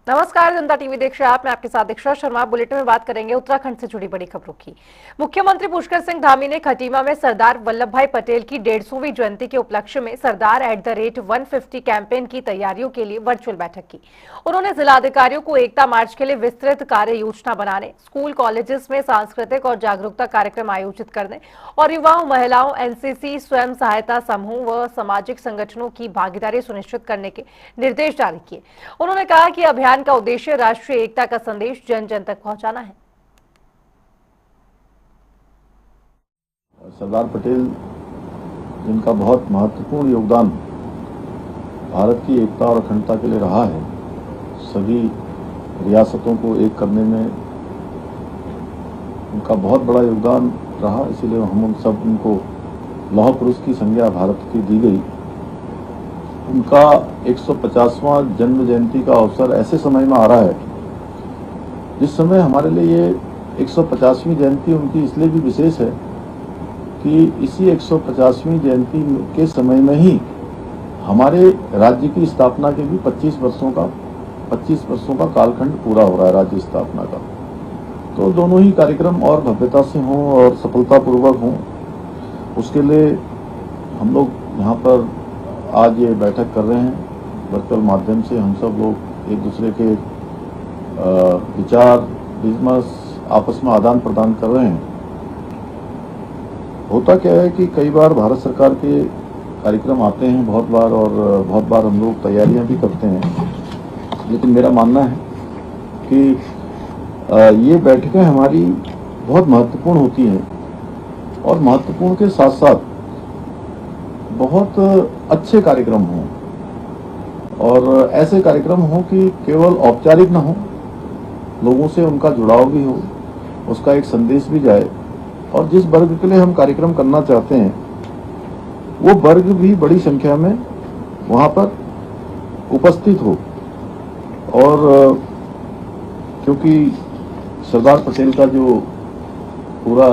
नमस्कार, जनता टीवी देख रहे हैं आप। मैं आपके साथ दीक्षा शर्मा। बुलेटिन में बात करेंगे उत्तराखंड से जुड़ी बड़ी खबरों की। मुख्यमंत्री पुष्कर सिंह धामी ने खटीमा में सरदार वल्लभ भाई पटेल की 150वीं जयंती के उपलक्ष्य में सरदार @150 कैंपेन की तैयारियों के लिए वर्चुअल बैठक की। उन्होंने जिलाधिकारियों को एकता मार्च के लिए विस्तृत कार्य योजना बनाने, स्कूल कॉलेजेस में सांस्कृतिक और जागरूकता कार्यक्रम आयोजित करने और युवाओं, महिलाओं, एनसीसी, स्वयं सहायता समूह व सामाजिक संगठनों की भागीदारी सुनिश्चित करने के निर्देश जारी किए। उन्होंने कहा कि अभियान का उद्देश्य राष्ट्रीय एकता का संदेश जन जन तक पहुंचाना है। सरदार पटेल जिनका बहुत महत्वपूर्ण योगदान भारत की एकता और अखंडता के लिए रहा है, सभी रियासतों को एक करने में उनका बहुत बड़ा योगदान रहा, इसीलिए उनको लौह पुरुष की संज्ञा भारत की दी गई। उनका 150वां जन्म जयंती का अवसर ऐसे समय में आ रहा है जिस समय हमारे लिए ये 150वीं जयंती उनकी इसलिए भी विशेष है कि इसी 150वीं जयंती के समय में ही हमारे राज्य की स्थापना के भी 25 वर्षों का कालखंड पूरा हो रहा है राज्य स्थापना का। तो दोनों ही कार्यक्रम और भव्यता से हों और सफलतापूर्वक हों, उसके लिए हम लोग यहाँ पर आज ये बैठक कर रहे हैं। वर्चुअल माध्यम से हम सब लोग एक दूसरे के विचार विमर्श आपस में आदान प्रदान कर रहे हैं। होता क्या है कि कई बार भारत सरकार के कार्यक्रम आते हैं बहुत बार हम लोग तैयारियां भी करते हैं, लेकिन मेरा मानना है कि ये बैठकें हमारी बहुत महत्वपूर्ण होती हैं और महत्वपूर्ण के साथ साथ बहुत अच्छे कार्यक्रम हों और ऐसे कार्यक्रम हों कि केवल औपचारिक ना हो, लोगों से उनका जुड़ाव भी हो, उसका एक संदेश भी जाए और जिस वर्ग के लिए हम कार्यक्रम करना चाहते हैं वो वर्ग भी बड़ी संख्या में वहाँ पर उपस्थित हो। और क्योंकि सरदार पटेल का जो पूरा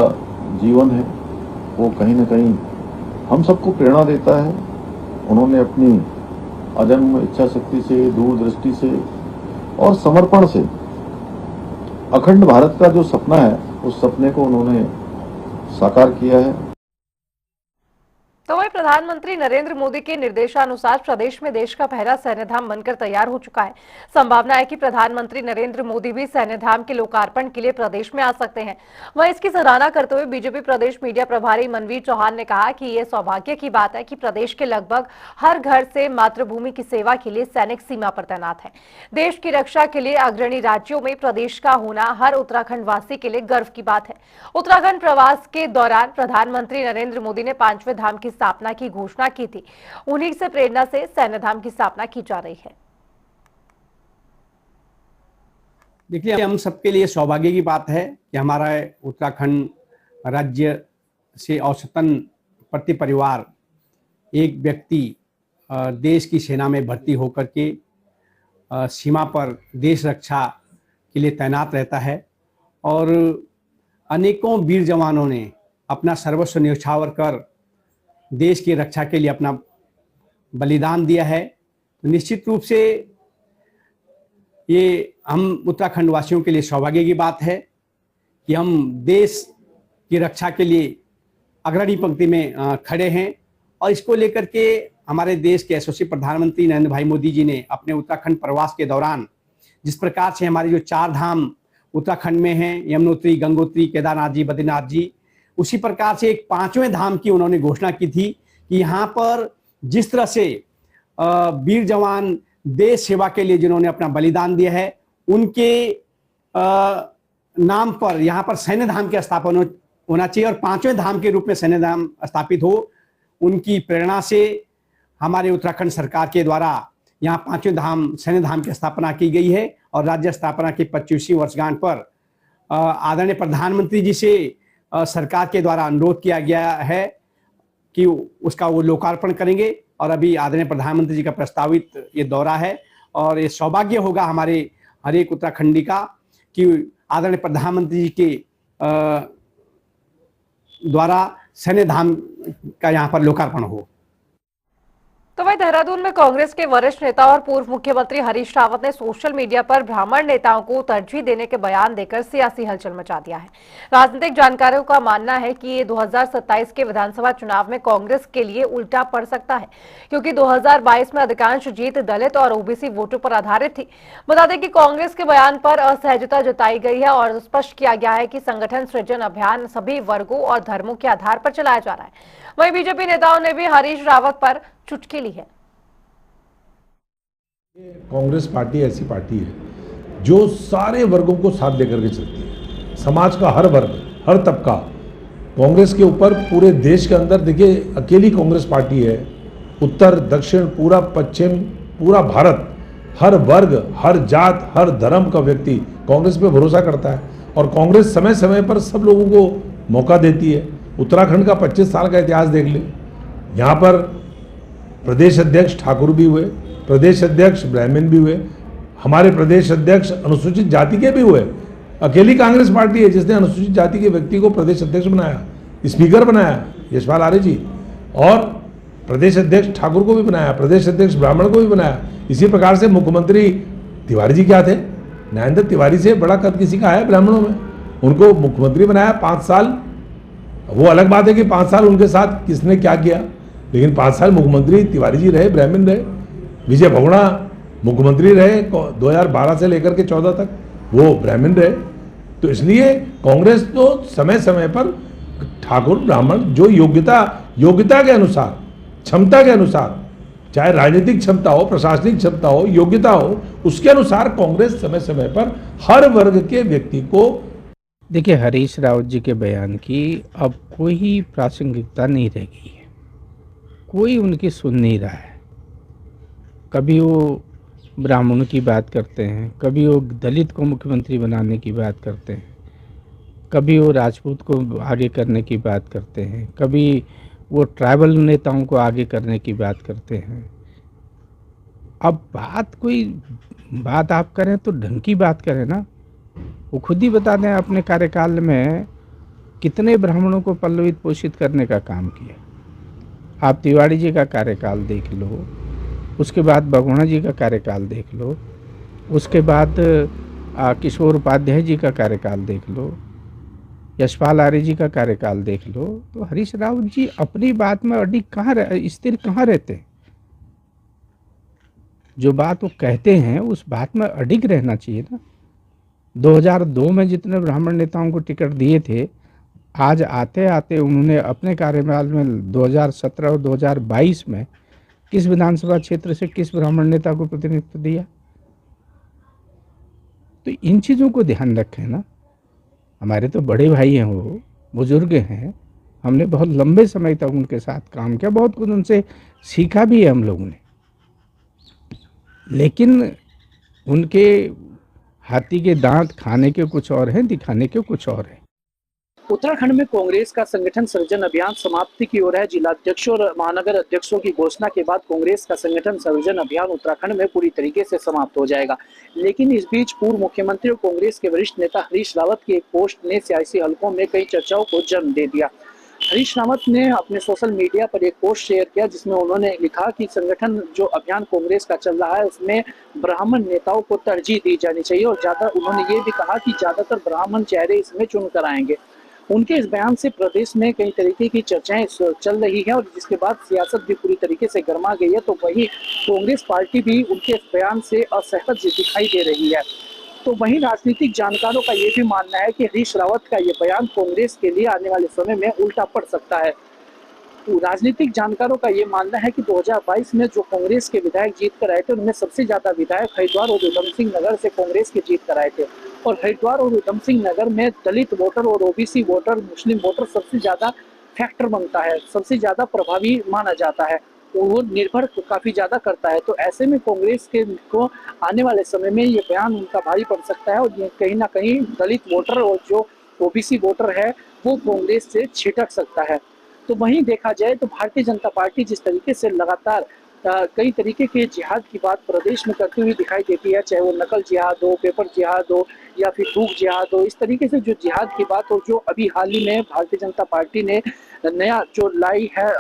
जीवन है वो कहीं ना कहीं हम सबको प्रेरणा देता है। उन्होंने अपनी अदम्य इच्छा शक्ति से, दूरदृष्टि से और समर्पण से अखंड भारत का जो सपना है उस सपने को उन्होंने साकार किया है। तो वही प्रधानमंत्री नरेंद्र मोदी के निर्देशानुसार प्रदेश में देश का पहला सैन्य धाम बनकर तैयार हो चुका है। संभावना है कि प्रधानमंत्री नरेंद्र मोदी भी सैन्य धाम के लोकार्पण के लिए प्रदेश में आ सकते हैं। वहीं इसकी सराहना करते हुए बीजेपी प्रदेश मीडिया प्रभारी मनवीर चौहान ने कहा कि यह सौभाग्य की बात है कि प्रदेश के लगभग हर घर से मातृभूमि की सेवा के लिए सैनिक सीमा पर तैनात है। देश की रक्षा के लिए अग्रणी राज्यों में प्रदेश का होना हर उत्तराखंड वासी के लिए गर्व की बात है। उत्तराखंड प्रवास के दौरान प्रधानमंत्री नरेंद्र मोदी ने 5वें धाम की स्थापना की घोषणा की थी। उन्हीं से प्रेरणा से सैन्य धाम की स्थापना की जा रही है। देखिए, हम सबके लिए सौभाग्य की बात है कि हमारा उत्तराखंड राज्य से औसतन प्रति परिवार एक व्यक्ति देश की सेना में भर्ती होकर के सीमा पर देश रक्षा के लिए तैनात रहता है और अनेकों वीर जवानों ने अपना सर्वस्व न्यौछावर कर देश की रक्षा के लिए अपना बलिदान दिया है। तो निश्चित रूप से ये हम उत्तराखंड वासियों के लिए सौभाग्य की बात है कि हम देश की रक्षा के लिए अग्रणी पंक्ति में खड़े हैं और इसको लेकर के हमारे देश के यशस्वी प्रधानमंत्री नरेंद्र भाई मोदी जी ने अपने उत्तराखंड प्रवास के दौरान जिस प्रकार से हमारे जो 4 धाम उत्तराखंड में हैं, यमुनोत्री, गंगोत्री, केदारनाथ जी, बद्रीनाथ जी, उसी प्रकार से एक 5वें धाम की उन्होंने घोषणा की थी कि यहाँ पर जिस तरह से वीर जवान देश सेवा के लिए जिन्होंने अपना बलिदान दिया है उनके नाम पर यहाँ पर सैन्य धाम की स्थापना होना चाहिए और 5वें धाम के रूप में सैन्य धाम स्थापित हो। उनकी प्रेरणा से हमारे उत्तराखंड सरकार के द्वारा यहाँ 5वें धाम सैन्य धाम की स्थापना की गई है और राज्य स्थापना की 25वीं वर्षगांठ पर आदरणीय प्रधानमंत्री जी से सरकार के द्वारा अनुरोध किया गया है कि उसका वो लोकार्पण करेंगे और अभी आदरणीय प्रधानमंत्री जी का प्रस्तावित ये दौरा है और ये सौभाग्य होगा हमारे हर एक उत्तराखंडी का कि आदरणीय प्रधानमंत्री जी के द्वारा सैन्य धाम का यहाँ पर लोकार्पण हो। तो वहीं देहरादून में कांग्रेस के वरिष्ठ नेता और पूर्व मुख्यमंत्री हरीश रावत ने सोशल मीडिया पर ब्राह्मण नेताओं को तरजीह देने के बयान देकर सियासी हलचल मचा दिया है। राजनीतिक जानकारों का मानना है कि ये 2027 के विधानसभा चुनाव में कांग्रेस के लिए उल्टा पड़ सकता है, क्योंकि 2022 में अधिकांश जीत दलित और ओबीसी वोटों पर आधारित थी। बता दें कि कांग्रेस के बयान पर असहजता जताई गई है और स्पष्ट किया गया है कि संगठन सृजन अभियान सभी वर्गों और धर्मों के आधार पर चलाया जा रहा है। वहीं बीजेपी नेताओं ने भी हरीश रावत पर चुटकी ली है। कांग्रेस पार्टी ऐसी पार्टी है जो सारे वर्गों को साथ लेकर के चलती है। समाज का हर वर्ग, हर तबका कांग्रेस के ऊपर, पूरे देश के अंदर देखिए अकेली कांग्रेस पार्टी है। उत्तर दक्षिण पूरा पश्चिम पूरा भारत, हर वर्ग, हर जात, हर धर्म का व्यक्ति कांग्रेस पे भरोसा करता है और कांग्रेस समय समय पर सब लोगों को मौका देती है। उत्तराखंड का 25 साल का इतिहास देख ले, यहाँ पर प्रदेश अध्यक्ष ठाकुर भी हुए, प्रदेश अध्यक्ष ब्राह्मण भी हुए, हमारे प्रदेश अध्यक्ष अनुसूचित जाति के भी हुए। अकेली कांग्रेस पार्टी है जिसने अनुसूचित जाति के व्यक्ति को प्रदेश अध्यक्ष बनाया, स्पीकर बनाया यशपाल आर्य जी, और प्रदेश अध्यक्ष ठाकुर को भी बनाया, प्रदेश अध्यक्ष ब्राह्मण को भी बनाया। इसी प्रकार से मुख्यमंत्री तिवारी जी क्या थे, नरेंद्र तिवारी से बड़ा कद किसी का है ब्राह्मणों में, उनको मुख्यमंत्री बनाया 5 साल। वो अलग बात है कि 5 साल उनके साथ किसने क्या किया, लेकिन 5 साल मुख्यमंत्री तिवारी जी रहे, ब्राह्मण रहे। विजय भगोड़ा मुख्यमंत्री रहे 2012 से लेकर के 14 तक, वो ब्राह्मण रहे। तो इसलिए कांग्रेस तो समय समय पर ठाकुर ब्राह्मण जो योग्यता के अनुसार, क्षमता के अनुसार, चाहे राजनीतिक क्षमता हो, प्रशासनिक क्षमता हो, योग्यता हो, उसके अनुसार कांग्रेस समय समय पर हर वर्ग के व्यक्ति को। देखिए, हरीश रावत जी के बयान की अब कोई प्रासंगिकता नहीं रह गई है, कोई उनकी सुन नहीं रहा है। कभी वो ब्राह्मणों की बात करते हैं, कभी वो दलित को मुख्यमंत्री बनाने की बात करते हैं, कभी वो राजपूत को आगे करने की बात करते हैं, कभी वो ट्राइबल नेताओं को आगे करने की बात करते हैं। अब बात आप करें तो ढंग की बात करें ना। वो खुद ही बता दें अपने कार्यकाल में कितने ब्राह्मणों को पल्लवित पोषित करने का काम किया। आप तिवारी जी का कार्यकाल देख लो, उसके बाद बगोड़ा जी का कार्यकाल देख लो, उसके बाद किशोर उपाध्याय जी का कार्यकाल देख लो, यशपाल आर्य जी का कार्यकाल देख लो। तो हरीश रावत जी अपनी बात में अडिग स्थिर कहाँ रहते हैं? जो बात वो कहते हैं उस बात में अडिग रहना चाहिए ना। 2002 में जितने ब्राह्मण नेताओं को टिकट दिए थे, आज आते आते उन्होंने अपने कार्यकाल में 2017 और 2022 में किस विधानसभा क्षेत्र से किस ब्राह्मण नेता को प्रतिनिधित्व दिया? तो इन चीज़ों को ध्यान रखें ना। हमारे तो बड़े भाई हैं, वो बुजुर्ग हैं, हमने बहुत लंबे समय तक उनके साथ काम किया, बहुत कुछ उनसे सीखा भी है हम लोगों ने। लेकिन उनके हाथी के दांत खाने के कुछ और हैं, दिखाने के कुछ और हैं। उत्तराखंड में कांग्रेस का संगठन सृजन अभियान समाप्ति की ओर है। जिलाध्यक्षों और महानगर अध्यक्षों की घोषणा के बाद कांग्रेस का संगठन सृजन अभियान उत्तराखंड में पूरी तरीके से समाप्त हो जाएगा। लेकिन इस बीच पूर्व मुख्यमंत्री और कांग्रेस के वरिष्ठ नेता हरीश रावत की एक पोस्ट ने सियासी हलकों में कई चर्चाओं को जन्म दे दिया। हरीश रावत ने अपने सोशल मीडिया पर एक पोस्ट शेयर किया जिसमें उन्होंने लिखा कि संगठन जो अभियान कांग्रेस का चल रहा है उसमें ब्राह्मण नेताओं को तरजीह दी जानी चाहिए और उन्होंने ये भी कहा कि ज्यादातर ब्राह्मण चेहरे इसमें चुनकर आएंगे। उनके इस बयान से प्रदेश में कई तरीके की चर्चाएं चल रही हैं और जिसके बाद सियासत भी पूरी तरीके से गर्मा गई है। तो वही कांग्रेस पार्टी भी उनके इस बयान से असहमत दिखाई दे रही है। तो वहीं राजनीतिक जानकारों का ये भी मानना है कि हरीश रावत का ये बयान कांग्रेस के लिए आने वाले समय में उल्टा पड़ सकता है। तो राजनीतिक जानकारों का ये मानना है कि 2022 में जो कांग्रेस के विधायक जीत कर आए थे उनमें सबसे ज्यादा विधायक हरिद्वार और उधम सिंह नगर से कांग्रेस के जीत कर आए थे और हरिद्वार और उधम सिंह नगर में दलित वोटर और ओबीसी वोटर, मुस्लिम वोटर सबसे ज्यादा फैक्टर बनता है, सबसे ज्यादा प्रभावी माना जाता है, वो निर्भर काफी ज्यादा करता है। तो ऐसे में कांग्रेस के को आने वाले समय में ये बयान उनका भारी पड़ सकता है और ये कहीं ना कहीं दलित वोटर और जो ओबीसी वोटर है वो कांग्रेस से छिटक सकता है। तो वहीं देखा जाए तो भारतीय जनता पार्टी जिस तरीके से लगातार कई तरीके के जिहाद की बात प्रदेश में करती हुई दिखाई देती है, चाहे वो नकल जिहाद हो, पेपर जिहाद हो या फिर थूक जिहाद हो। इस तरीके से जो जिहाद की बात हो, जो अभी हाल ही में भारतीय जनता पार्टी ने नया जो लाई है,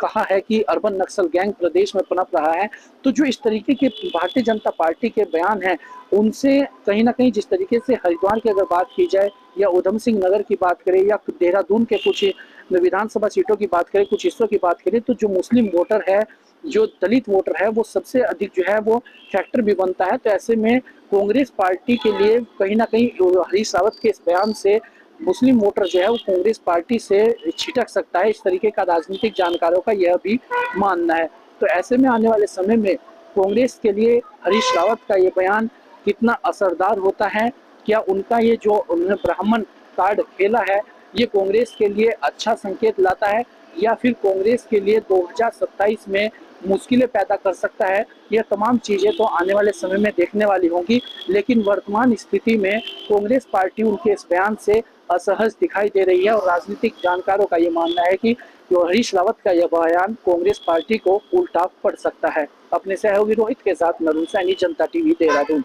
कहा है कि अर्बन नक्सल गैंग प्रदेश में पनप रहा है। तो जो इस तरीके के भारतीय जनता पार्टी के बयान हैं, उनसे कहीं ना कहीं जिस तरीके से हरिद्वार की अगर बात की जाए या उधम सिंह नगर की बात करें या देहरादून के कुछ विधानसभा सीटों की बात करें, कुछ हिस्सों की बात करें, तो जो मुस्लिम वोटर है, जो दलित वोटर है, वो सबसे अधिक जो है वो फैक्टर भी बनता है। तो ऐसे में कांग्रेस पार्टी के लिए कहीं ना कहीं हरीश रावत के इस बयान से मुस्लिम वोटर जो है वो कांग्रेस पार्टी से छिटक सकता है, इस तरीके का राजनीतिक जानकारों का यह भी मानना है। तो ऐसे में आने वाले समय में कांग्रेस के लिए हरीश रावत का ये बयान कितना असरदार होता है, क्या उनका ये जो उन्होंने ब्राह्मण कार्ड खेला है ये कांग्रेस के लिए अच्छा संकेत लाता है या फिर कांग्रेस के लिए 2027 में मुश्किलें पैदा कर सकता है, यह तमाम चीजें तो आने वाले समय में देखने वाली होंगी। लेकिन वर्तमान स्थिति में कांग्रेस पार्टी उनके इस बयान से असहज दिखाई दे रही है और राजनीतिक जानकारों का ये मानना है कि जो हरीश रावत का यह बयान कांग्रेस पार्टी को उल्टा पड़ सकता है। अपने सहयोगी रोहित के साथ नरुण सैनी, जनता टीवी, देहरादून।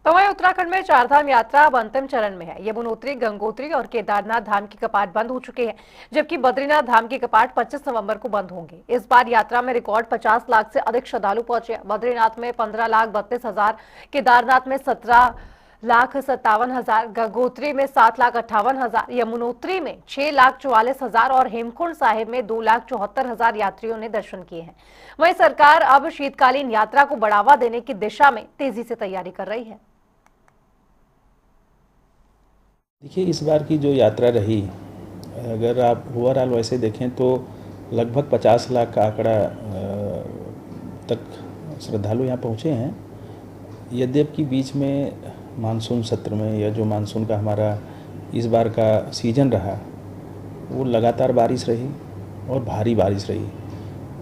तो वहीं उत्तराखंड में चारधाम यात्रा अब अंतिम चरण में है। यमुनोत्री, गंगोत्री और केदारनाथ धाम के कपाट बंद हो चुके हैं, जबकि बद्रीनाथ धाम के कपाट 25 नवंबर को बंद होंगे। इस बार यात्रा में रिकॉर्ड 50 लाख से अधिक श्रद्धालु पहुंचे। बद्रीनाथ में 15,32,000, केदारनाथ में 17,57,000, गंगोत्री में 7,58,000, यमुनोत्री में 6,44,000 और हेमकुंड साहिब में 2,74,000 यात्रियों ने दर्शन किए हैं। वहीं सरकार अब शीतकालीन यात्रा को बढ़ावा देने की दिशा में तेजी से तैयारी कर रही है। देखिए, इस बार की जो यात्रा रही, अगर आप ओवरऑल वैसे देखें तो लगभग 50 लाख का आंकड़ा तक श्रद्धालु यहाँ पहुँचे हैं। यद्यपि बीच में मानसून सत्र में या जो मानसून का हमारा इस बार का सीजन रहा, वो लगातार बारिश रही और भारी बारिश रही,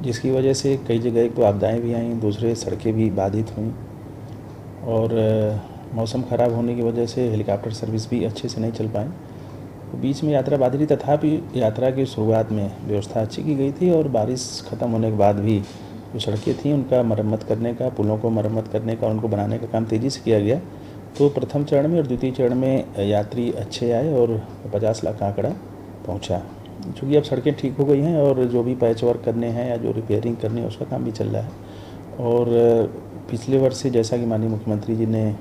जिसकी वजह से कई जगह एक तो आपदाएँ भी आईं, दूसरे सड़कें भी बाधित हुईं और मौसम ख़राब होने की वजह से हेलीकॉप्टर सर्विस भी अच्छे से नहीं चल पाई। तो बीच में यात्रा बाधित रही, तथापि यात्रा की शुरुआत में व्यवस्था अच्छी की गई थी और बारिश ख़त्म होने के बाद भी जो सड़कें थीं उनका मरम्मत करने का, पुलों को मरम्मत करने का, उनको बनाने का काम तेज़ी से किया गया। तो प्रथम चरण में और द्वितीय चरण में यात्री अच्छे आए और 50 लाख का आंकड़ा पहुँचा। चूँकि अब सड़कें ठीक हो गई हैं और जो भी पैच वर्क करने हैं या जो रिपेयरिंग करनी है उसका काम भी चल रहा है। और पिछले वर्ष से जैसा कि माननीय मुख्यमंत्री जी ने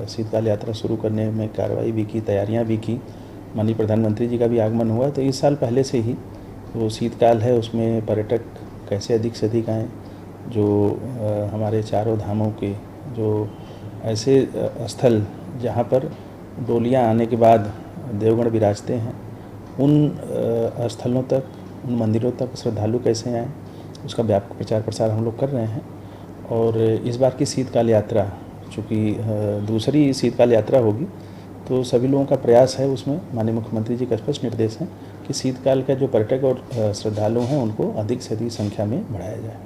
शीतकाल यात्रा शुरू करने में कार्रवाई भी की, तैयारियां भी की, माननीय प्रधानमंत्री जी का भी आगमन हुआ, तो इस साल पहले से ही वो शीतकाल है उसमें पर्यटक कैसे अधिक से अधिक आएँ। जो हमारे चारों धामों के जो ऐसे स्थल जहाँ पर डोलियाँ आने के बाद देवगण विराजते हैं, उन स्थलों तक, उन मंदिरों तक श्रद्धालु कैसे आएँ, उसका व्यापक प्रचार प्रसार हम लोग कर रहे हैं। और इस बार की शीतकाल यात्रा चूँकि दूसरी शीतकाल यात्रा होगी, तो सभी लोगों का प्रयास है, उसमें माननीय मुख्यमंत्री जी का स्पष्ट निर्देश है कि शीतकाल का जो पर्यटक और श्रद्धालु हैं उनको अधिक से अधिक संख्या में बढ़ाया जाए।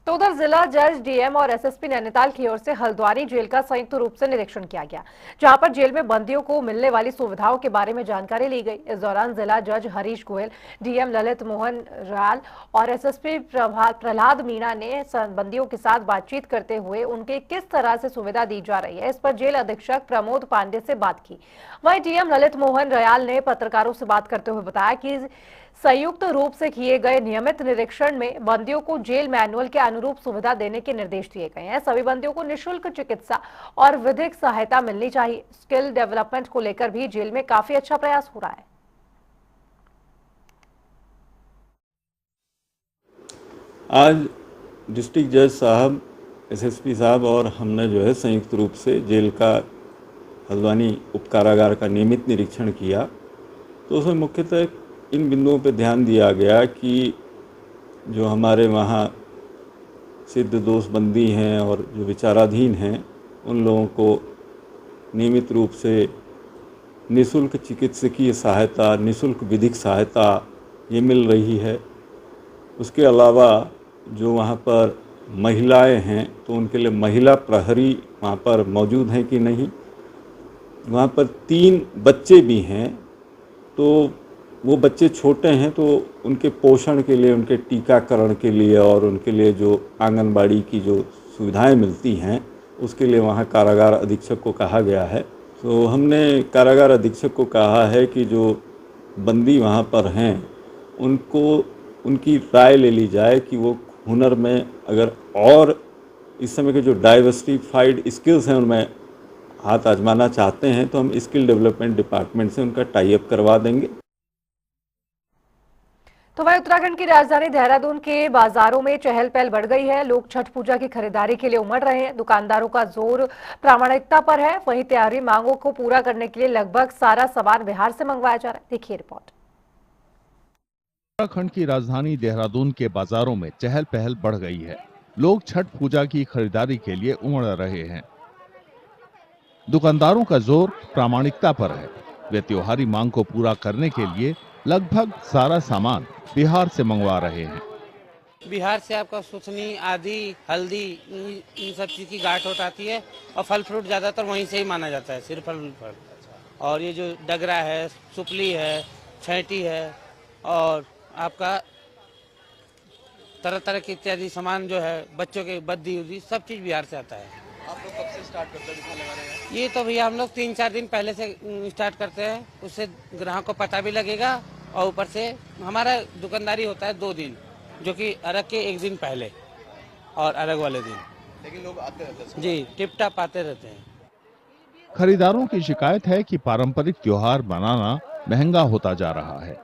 तो उधर जिला जज, डीएम और एसएसपी नैनीताल की ओर से हल्द्वानी जेल का संयुक्त रूप से निरीक्षण किया गया, जहां पर जेल में बंदियों को मिलने वाली सुविधाओं के बारे में जानकारी ली गई। इस दौरान जिला जज हरीश गोयल, डीएम ललित मोहन रयाल और एसएसपी प्रहलाद मीणा ने बंदियों के साथ बातचीत करते हुए उनके किस तरह से सुविधा दी जा रही है, इस पर जेल अधीक्षक प्रमोद पांडे से बात की। वहीं डीएम ललित मोहन रयाल ने पत्रकारों से बात करते हुए बताया कि संयुक्त रूप से किए गए नियमित निरीक्षण में बंदियों को जेल मैनुअल के अनुरूप सुविधा देने के निर्देश दिए गए हैं। सभी बंदियों को निःशुल्क चिकित्सा और विधिक सहायता मिलनी चाहिए। स्किल डेवलपमेंट को लेकर भी जेल में काफी अच्छा प्रयास हो रहा है। आज डिस्ट्रिक्ट जज साहब, एसएसपी साहब और हमने जो है संयुक्त रूप से जेल का हल्द्वानी उपकारागार का नियमित निरीक्षण किया। तो उसमें मुख्यतः इन बिंदुओं पर ध्यान दिया गया कि जो हमारे वहाँ सिद्ध दोष बंदी हैं और जो विचाराधीन हैं, उन लोगों को नियमित रूप से निःशुल्क चिकित्सकीय सहायता, निःशुल्क विधिक सहायता ये मिल रही है। उसके अलावा जो वहाँ पर महिलाएं हैं तो उनके लिए महिला प्रहरी वहाँ पर मौजूद हैं कि नहीं। वहाँ पर 3 बच्चे भी हैं, तो वो बच्चे छोटे हैं तो उनके पोषण के लिए, उनके टीकाकरण के लिए और उनके लिए जो आंगनबाड़ी की जो सुविधाएं मिलती हैं उसके लिए वहाँ कारागार अधीक्षक को कहा गया है। तो हमने कारागार अधीक्षक को कहा है कि जो बंदी वहाँ पर हैं उनको उनकी राय ले ली जाए कि वो हुनर में अगर और इस समय के जो डाइवर्सिफाइड स्किल्स हैं उनमें हाथ आजमाना चाहते हैं तो हम स्किल डेवलपमेंट डिपार्टमेंट से उनका टाई अप करवा देंगे। तो वहीं उत्तराखंड की राजधानी देहरादून के बाजारों में चहल पहल बढ़ गई है। लोग छठ पूजा की खरीदारी के लिए उमड़ रहे हैं। दुकानदारों का जोर प्रामाणिकता पर है। वहीं तैयारी मांगों को पूरा करने के लिए लगभग सारा सामान बिहार से मंगवाया जा रहा है। देखिए रिपोर्ट। उत्तराखंड की राजधानी देहरादून के बाजारों में चहल पहल बढ़ गई है। लोग छठ पूजा की खरीदारी के लिए उमड़ रहे हैं। दुकानदारों का जोर प्रामाणिकता पर है। वे त्योहारी मांग को पूरा करने के लिए लगभग सारा सामान बिहार से मंगवा रहे हैं। बिहार से आपका सुथनी, आदि, हल्दी, इन सब चीज की गांठ उठाती है और फल फ्रूट ज्यादातर वहीं से ही माना जाता है, सिर्फ फल। और ये जो डगरा है, सुपली है, छैटी है और आपका तरह तरह के इत्यादि सामान जो है, बच्चों के बद्दी उद्दी सब चीज बिहार से आता है। आप लोग कब से स्टार्ट करते हैं दुकान लगाने का? ये तो भैया हम लोग 3-4 दिन पहले से स्टार्ट करते हैं, उससे ग्राहक को पता भी लगेगा और ऊपर से हमारा दुकानदारी होता है 2 दिन, जो कि अरग के 1 दिन पहले और अरग वाले दिन। लेकिन लोग आते रहते हैं जी, टिप टाप आते रहते हैं। खरीदारों की शिकायत है कि पारंपरिक त्योहार मनाना महंगा होता जा रहा है।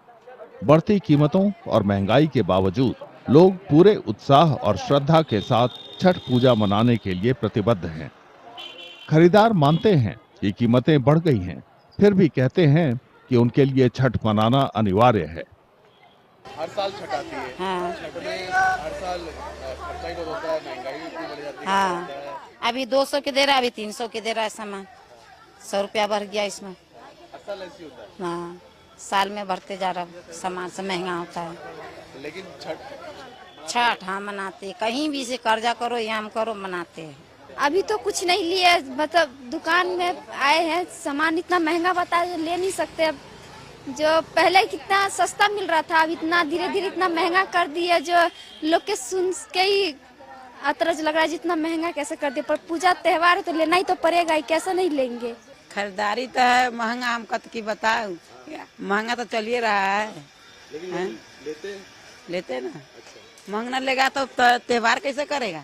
बढ़ती कीमतों और महंगाई के बावजूद लोग पूरे उत्साह और श्रद्धा के साथ छठ पूजा मनाने के लिए प्रतिबद्ध हैं। खरीदार मानते हैं कि कीमतें बढ़ गई हैं, फिर भी कहते हैं कि उनके लिए छठ मनाना अनिवार्य है। हर साल छठ आती है। हाँ। छठ में हर साल खर्चा ही बहुत होता है, महंगाई भी इतनी बढ़ जाती है। हाँ। अभी 200 के दे रहा है, अभी 300 के दे रहा है सामान। 100 रुपया बढ़ गया इसमें। हर साल ऐसी होता है। हाँ, साल में बढ़ते जा रहा सामान से महंगा होता है। लेकिन छठ हाँ मनाते, कहीं भी से कर्जा करो या हम करो मनाते हैं। अभी तो कुछ नहीं लिए, मतलब दुकान में आए हैं, सामान इतना महंगा बता ले नहीं सकते। अब जो पहले कितना सस्ता मिल रहा था, अब इतना धीरे धीरे इतना महंगा कर दिया, जो लोग के सुन के ही अतरज लग रहा है जितना महंगा कैसे कर दिया। पर पूजा त्योहार है तो लेना ही तो पड़ेगा ही, कैसे नहीं लेंगे। खरीदारी तो है महंगा, हम कत की बताओ, महंगा तो चलिए रहा है। लेकिन लेते ना, महंगा लेगा तो त्योहार कैसे करेगा।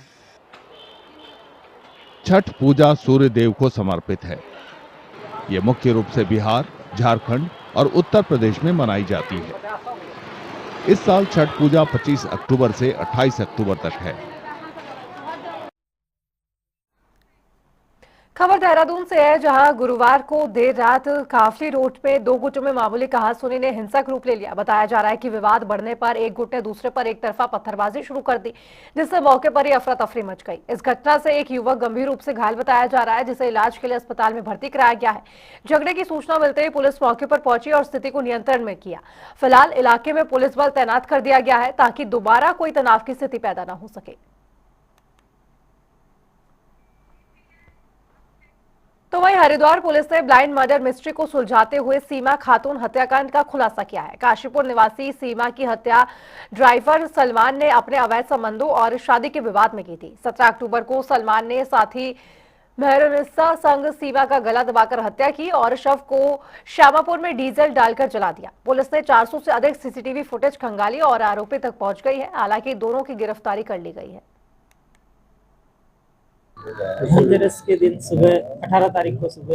छठ पूजा सूर्य देव को समर्पित है। ये मुख्य रूप से बिहार, झारखंड और उत्तर प्रदेश में मनाई जाती है। इस साल छठ पूजा 25 अक्टूबर से 28 अक्टूबर तक है। खबर देहरादून से है, जहां गुरुवार को देर रात काफली रोड पे 2 गुटों में मामूली कहासुनी ने हिंसक रूप ले लिया। बताया जा रहा है कि विवाद बढ़ने पर एक गुट ने दूसरे पर एक तरफा पत्थरबाजी शुरू कर दी, जिससे मौके पर ही अफरा तफरी मच गई। इस घटना से एक युवक गंभीर रूप से घायल बताया जा रहा है, जिसे इलाज के लिए अस्पताल में भर्ती कराया गया है। झगड़े की सूचना मिलते ही पुलिस मौके पर पहुंची और स्थिति को नियंत्रण में किया। फिलहाल इलाके में पुलिस बल तैनात कर दिया गया है ताकि दोबारा कोई तनाव की स्थिति पैदा न हो सके। तो वहीं हरिद्वार पुलिस ने ब्लाइंड मर्डर मिस्ट्री को सुलझाते हुए सीमा खातून हत्याकांड का खुलासा किया है। काशीपुर निवासी सीमा की हत्या ड्राइवर सलमान ने अपने अवैध संबंधों और शादी के विवाद में की थी। 17 अक्टूबर को सलमान ने साथी मेहरुनिसा संग सीमा का गला दबाकर हत्या की और शव को श्यामापुर में डीजल डालकर जला दिया। पुलिस ने 400 से अधिक सीसीटीवी फुटेज खंगाली और आरोपी तक पहुंच गई है। हालांकि दोनों की गिरफ्तारी कर ली गई है। धनतेरस के दिन सुबह 18 तारीख को सुबह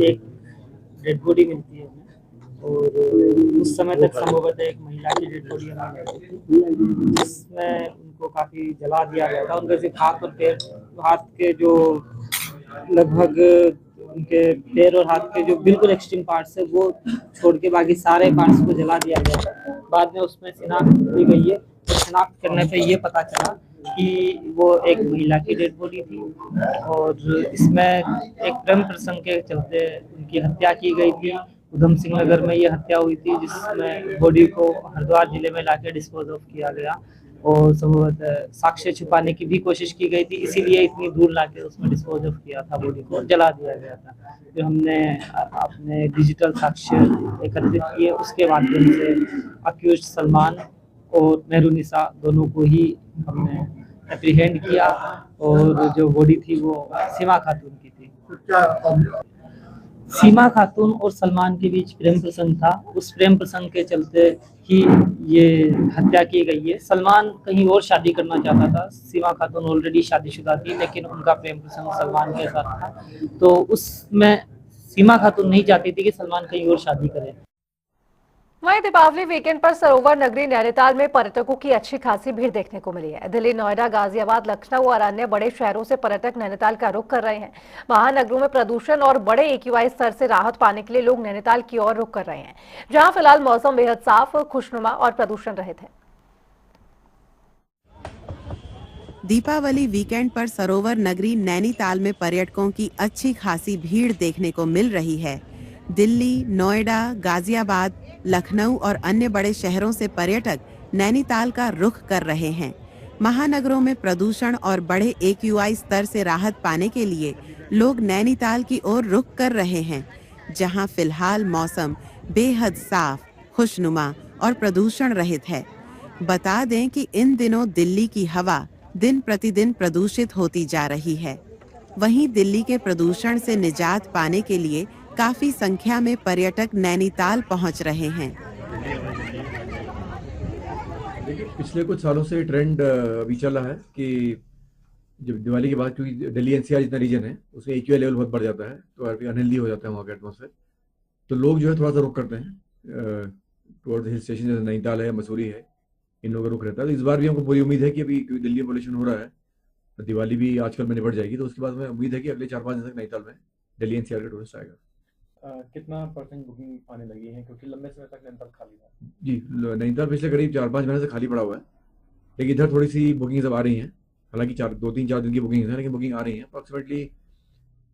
एक डेड बॉडी मिलती है और उस समय तक संभवतः एक महिला की डेड बॉडी हमें मिलती थी, जिसमें उनको काफी जला दिया गया था। उनके सिर्फ हाथ और पैर, हाथ के जो लगभग उनके पैर और हाथ के जो बिल्कुल एक्सट्रीम पार्ट्स है वो छोड़ के बाकी सारे पार्ट्स को जला दिया गया। बाद में उसमें शिनाख्त की गई है। शिनाख्त करने पे ये पता चला कि वो एक महिला की डेड बॉडी थी और इसमें एक प्रेम प्रसंग के चलते उनकी हत्या की गई थी। उधम सिंह नगर में ये हत्या हुई थी, जिसमें बॉडी को हरिद्वार जिले में लाके डिस्पोज ऑफ किया गया और संभवतः साक्ष्य छुपाने की भी कोशिश की गई थी, इसीलिए इतनी दूर लाके उसमें डिस्पोज ऑफ किया था, बॉडी को जला दिया गया था। फिर हमने अपने डिजिटल साक्ष्य एकत्रित किए, उसके माध्यम से अक्यूज्ड सलमान और मेहरुनिसा दोनों को ही हमने एप्रीहेंड किया और जो बॉडी थी वो सीमा खातून की थी। सीमा खातून और सलमान के बीच प्रेम प्रसंग था, उस प्रेम प्रसंग के चलते ही ये हत्या की गई है। सलमान कहीं और शादी करना चाहता था, सीमा खातून ऑलरेडी शादीशुदा थी, लेकिन उनका प्रेम प्रसंग सलमान के साथ था, तो उसमें सीमा खातून नहीं चाहती थी कि सलमान कहीं और शादी करे। वहीं दीपावली वीकेंड पर सरोवर नगरी नैनीताल में पर्यटकों की अच्छी खासी भीड़ देखने को मिली है। दिल्ली, नोएडा, गाजियाबाद, लखनऊ और अन्य बड़े शहरों से पर्यटक नैनीताल का रुख कर रहे हैं। महानगरों में प्रदूषण और बड़े AQI स्तर से राहत पाने के लिए लोग नैनीताल की ओर रुख कर रहे हैं, जहां फिलहाल मौसम बेहद साफ, खुशनुमा और प्रदूषण रहित है। दीपावली वीकेंड पर सरोवर नगरी नैनीताल में पर्यटकों की अच्छी खासी भीड़ देखने को मिल रही है। दिल्ली, नोएडा, गाजियाबाद, लखनऊ और अन्य बड़े शहरों से पर्यटक नैनीताल का रुख कर रहे हैं। महानगरों में प्रदूषण और बड़े AQI स्तर से राहत पाने के लिए लोग नैनीताल की ओर रुख कर रहे हैं, जहां फिलहाल मौसम बेहद साफ, खुशनुमा और प्रदूषण रहित है। बता दें कि इन दिनों दिल्ली की हवा दिन प्रतिदिन प्रदूषित होती जा रही है। वहीं दिल्ली के प्रदूषण से निजात पाने के लिए काफी संख्या में पर्यटक नैनीताल पहुंच रहे हैं। देखिए, पिछले कुछ सालों से ट्रेंड अभी चल रहा है कि जब दिवाली के बाद, क्योंकि दिल्ली NCR जितना रीजन है उसमें AQI लेवल बहुत बढ़ जाता है, तो अनहेल्दी हो जाता है वहाँ का एटमॉस्फेयर, तो लोग जो है थोड़ा सा रुक करते हैं टुवर्ड्स हिल स्टेशन, जैसे नैनीताल है, मसूरी है, इन लोगों का रुक रहता है। तो इस बार भी हमको पूरी उम्मीद है कि अभी क्योंकि दिल्ली में पॉल्यूशन हो रहा है, तो दिवाली भी आजकल में निपट जाएगी, तो उसके बाद में उम्मीद है कि अगले 4-5 दिन तक नैनीताल में दिल्ली NCR का टूरिस्ट आएगा। कितना % बुकिंग आने लगी है, क्योंकि लंबे समय तक नैनीताल खाली था? जी, नैनीताल पिछले करीब 4-5 महीने से खाली पड़ा हुआ है, लेकिन इधर थोड़ी सी बुकिंग अब आ रही हैं। हालांकि 2-3-4 दिन की बुकिंग है, लेकिन बुकिंग आ रही है। अप्रॉक्सीमेटली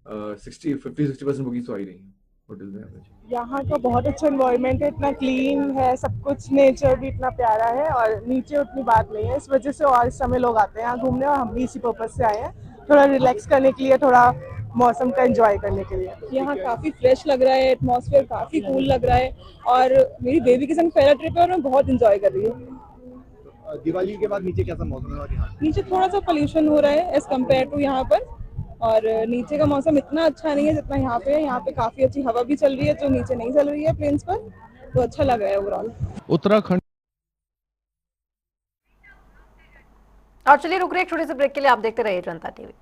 50-60% बुकिंग तो आ ही रही है होटल में। यहाँ का बहुत अच्छा एनवायरनमेंट है, इतना क्लीन है सब कुछ, नेचर भी इतना प्यारा है और नीचे उतनी बात नहीं है, इस वजह से और समय लोग आते हैं यहाँ घूमने, और हम भी इसी पर्पज से आए हैं, थोड़ा रिलैक्स करने के लिए, थोड़ा मौसम का एंजॉय करने के लिए। यहाँ काफी फ्रेश लग रहा है, एटमॉस्फेयर काफी कूल लग रहा है, और मेरी बेबी के संग पहला ट्रिप है और मैं बहुत एंजॉय कर रही हूँ। दिवाली के बाद नीचे कैसा मौसम है? और यहाँ नीचे थोड़ा सा पोल्यूशन हो रहा है एज कम्पेयर टू यहाँ पर, और नीचे का मौसम इतना अच्छा नहीं है जितना यहाँ पे है। यहाँ पे काफी अच्छी हवा भी चल रही है जो नीचे नहीं चल रही है प्लेन्स पर, तो अच्छा लग रहा है ओवरऑल। उत्तराखंड। और चलिए रुक रहे एक छोटे से ब्रेक के लिए, आप देखते रहिए जनता TV।